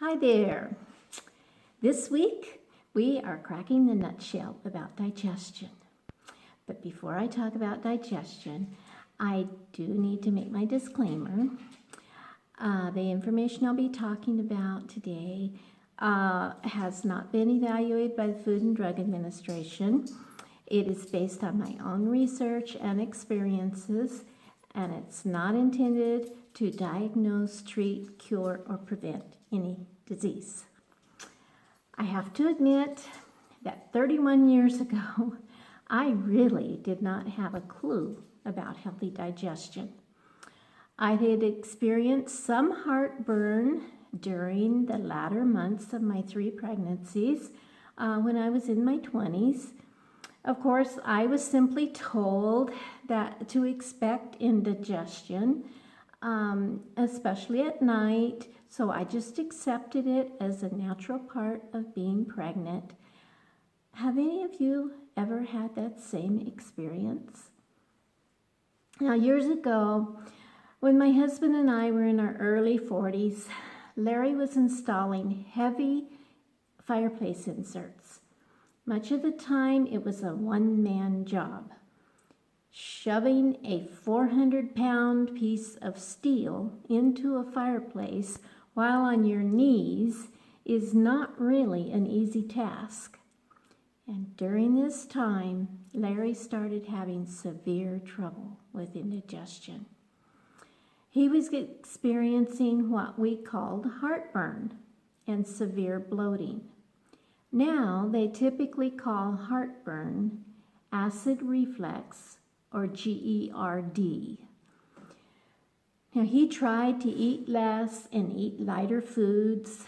Hi there. This week we are cracking the nutshell about digestion. But before I talk about digestion, I do need to make my disclaimer. The information I'll be talking about today has not been evaluated by the Food and Drug Administration. It is based on my own research and experiences, and it's not intended to diagnose, treat, cure, or prevent any disease. I have to admit that 31 years ago, I really did not have a clue about healthy digestion. I had experienced some heartburn during the latter months of my 3 pregnancies when I was in my 20s. Of course, I was simply told that to expect indigestion, especially at night, so I just accepted it as a natural part of being pregnant. Have any of you ever had that same experience? Now, years ago, when my husband and I were in our early 40s, Larry was installing heavy fireplace inserts. Much of the time, it was a one-man job. Shoving a 400-pound piece of steel into a fireplace while on your knees is not really an easy task. And during this time, Larry started having severe trouble with indigestion. He was experiencing what we called heartburn and severe bloating. Now, they typically call heartburn acid reflux or GERD. Now, he tried to eat less and eat lighter foods.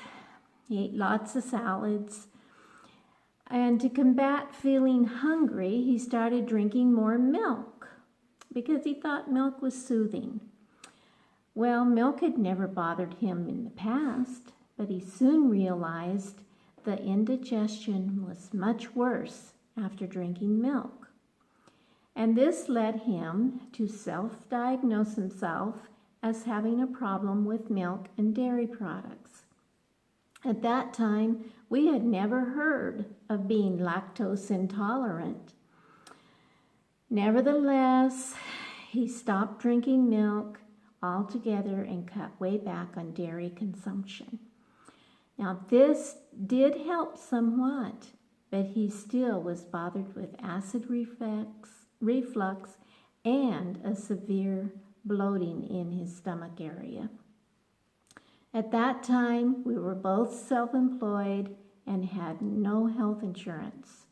He ate lots of salads. And to combat feeling hungry, he started drinking more milk because he thought milk was soothing. Well, milk had never bothered him in the past, but he soon realized the indigestion was much worse after drinking milk. And this led him to self-diagnose himself as having a problem with milk and dairy products. At that time, we had never heard of being lactose intolerant. Nevertheless, he stopped drinking milk altogether and cut way back on dairy consumption. Now, this did help somewhat, but he still was bothered with acid reflux and a severe bloating in his stomach area. At that time, we were both self-employed and had no health insurance.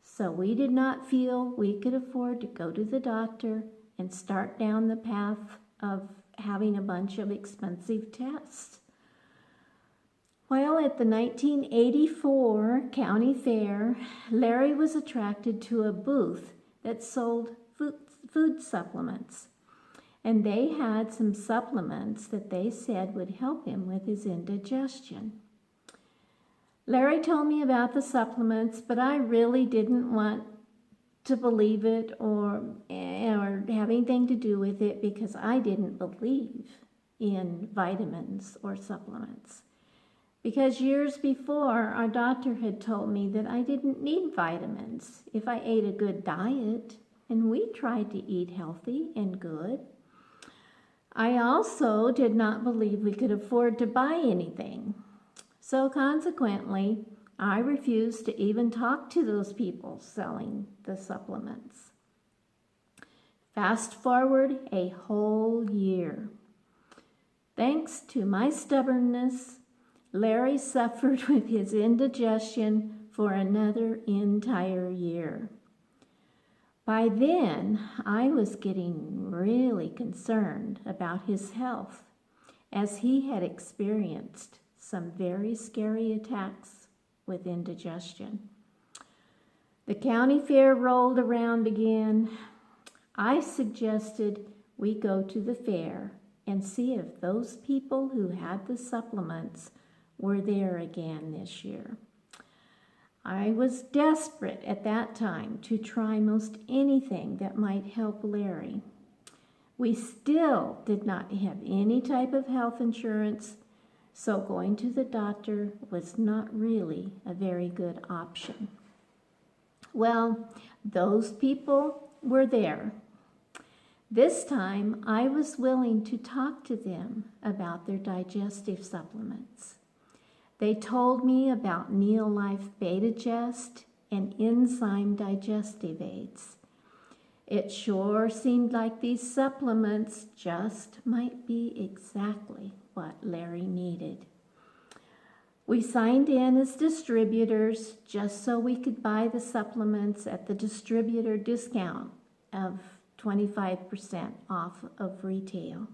So we did not feel we could afford to go to the doctor and start down the path of having a bunch of expensive tests. Well, at the 1984 county fair, Larry was attracted to a booth that sold food supplements. And they had some supplements that they said would help him with his indigestion. Larry told me about the supplements, but I really didn't want to believe it or have anything to do with it because I didn't believe in vitamins or supplements. Because years before, our doctor had told me that I didn't need vitamins if I ate a good diet, and we tried to eat healthy and good. I also did not believe we could afford to buy anything. So consequently, I refused to even talk to those people selling the supplements. Fast forward a whole year. Thanks to my stubbornness, Larry suffered with his indigestion for another entire year. By then, I was getting really concerned about his health as he had experienced some very scary attacks with indigestion. The county fair rolled around again. I suggested we go to the fair and see if those people who had the supplements were there again this year. I was desperate at that time to try most anything that might help Larry. We still did not have any type of health insurance, so going to the doctor was not really a very good option. Well, those people were there. This time, I was willing to talk to them about their digestive supplements. They told me about Neolife Beta-Gest and enzyme digestive aids. It sure seemed like these supplements just might be exactly what Larry needed. We signed in as distributors just so we could buy the supplements at the distributor discount of 25% off of retail.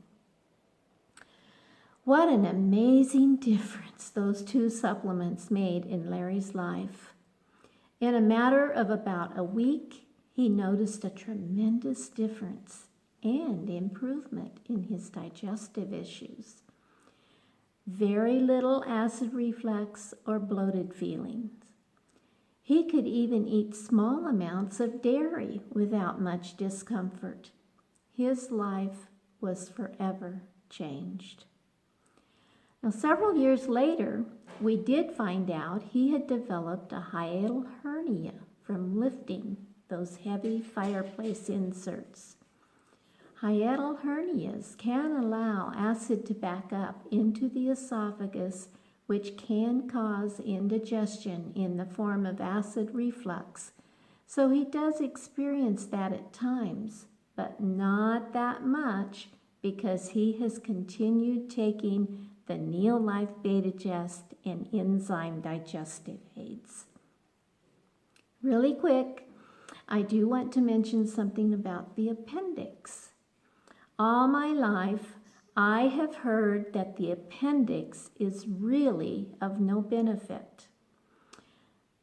What an amazing difference those two supplements made in Larry's life. In a matter of about a week, he noticed a tremendous difference and improvement in his digestive issues. Very little acid reflux or bloated feelings. He could even eat small amounts of dairy without much discomfort. His life was forever changed. Now, several years later, we did find out he had developed a hiatal hernia from lifting those heavy fireplace inserts. Hiatal hernias can allow acid to back up into the esophagus, which can cause indigestion in the form of acid reflux. So he does experience that at times, but not that much because he has continued taking the Neolife Beta-Gest and enzyme digestive aids. Really quick, I do want to mention something about the appendix. All my life, I have heard that the appendix is really of no benefit.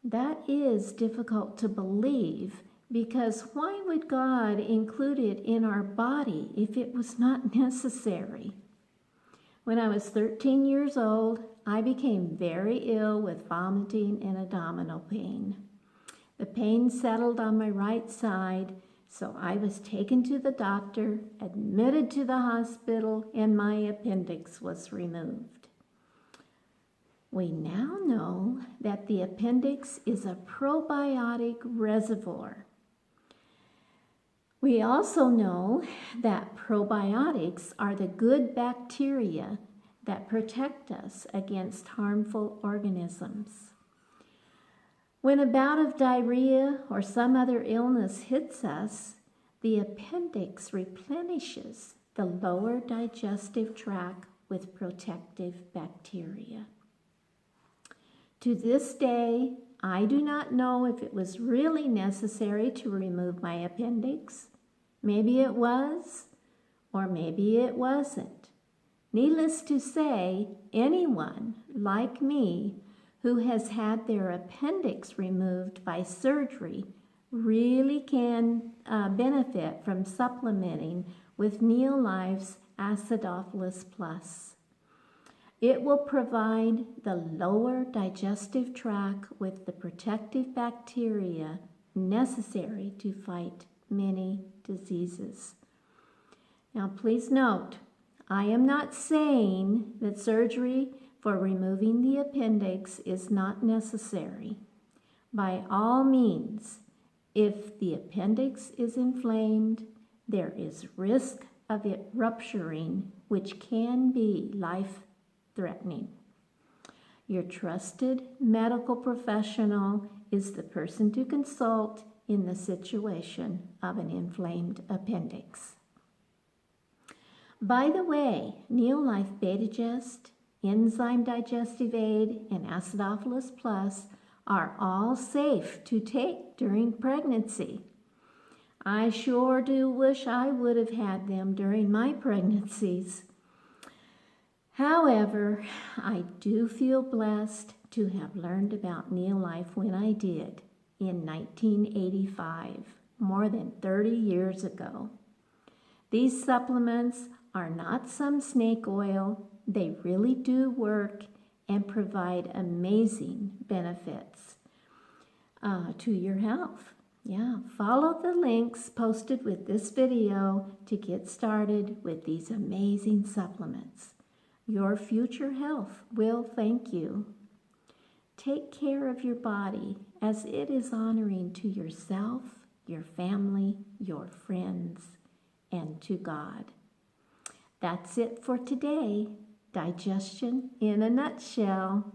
That is difficult to believe because why would God include it in our body if it was not necessary? When I was 13 years old, I became very ill with vomiting and abdominal pain. The pain settled on my right side, so I was taken to the doctor, admitted to the hospital, and my appendix was removed. We now know that the appendix is a probiotic reservoir. We also know that probiotics are the good bacteria that protect us against harmful organisms. When a bout of diarrhea or some other illness hits us, the appendix replenishes the lower digestive tract with protective bacteria. To this day, I do not know if it was really necessary to remove my appendix. Maybe it was, or maybe it wasn't. Needless to say, anyone like me who has had their appendix removed by surgery really can benefit from supplementing with Neolife's Acidophilus Plus. It will provide the lower digestive tract with the protective bacteria necessary to fight many diseases. Now, please note, I am not saying that surgery for removing the appendix is not necessary. By all means, if the appendix is inflamed, there is risk of it rupturing, which can be life-threatening. Your trusted medical professional is the person to consult in the situation of an inflamed appendix. By the way, Neolife Beta-Gest, enzyme digestive aid, and Acidophilus Plus are all safe to take during pregnancy. I sure do wish I would have had them during my pregnancies. However, I do feel blessed to have learned about Neolife when I did in 1985, more than 30 years ago. These supplements are not some snake oil. They really do work and provide amazing benefits to your health. Yeah, follow the links posted with this video to get started with these amazing supplements. Your future health will thank you. Take care of your body as it is honoring to yourself, your family, your friends, and to God. That's it for today. Digestion in a nutshell.